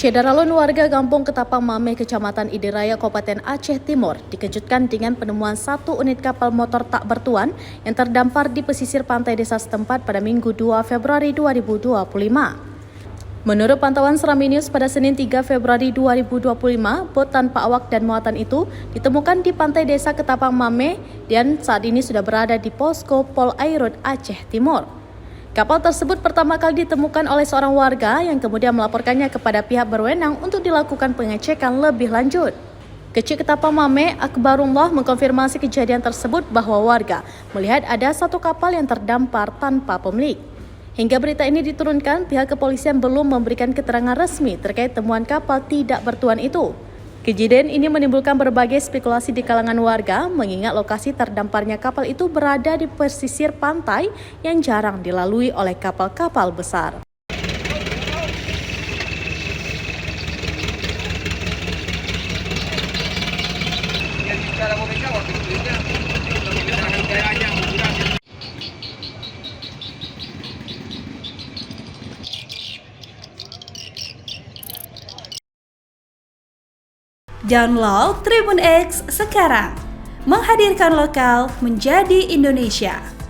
Syedaralun warga Kampung Ketapang Mameh, Kecamatan Idiraya, Kabupaten Aceh Timur dikejutkan dengan penemuan satu unit kapal motor tak bertuan yang terdampar di pesisir pantai desa setempat pada Minggu 2 Februari 2025. Menurut pantauan Serambi News pada Senin 3 Februari 2025, bot tanpa awak dan muatan itu ditemukan di pantai desa Ketapang Mameh dan saat ini sudah berada di posko Pol Airut Aceh Timur. Kapal tersebut pertama kali ditemukan oleh seorang warga yang kemudian melaporkannya kepada pihak berwenang untuk dilakukan pengecekan lebih lanjut. Kecil Ketapang Mameh, Akbarullah mengkonfirmasi kejadian tersebut bahwa warga melihat ada satu kapal yang terdampar tanpa pemilik. Hingga berita ini diturunkan, pihak kepolisian belum memberikan keterangan resmi terkait temuan kapal tidak bertuan itu. Kejadian ini menimbulkan berbagai spekulasi di kalangan warga mengingat lokasi terdamparnya kapal itu berada di pesisir pantai yang jarang dilalui oleh kapal-kapal besar. Download Tribun X sekarang, menghadirkan lokal menjadi Indonesia.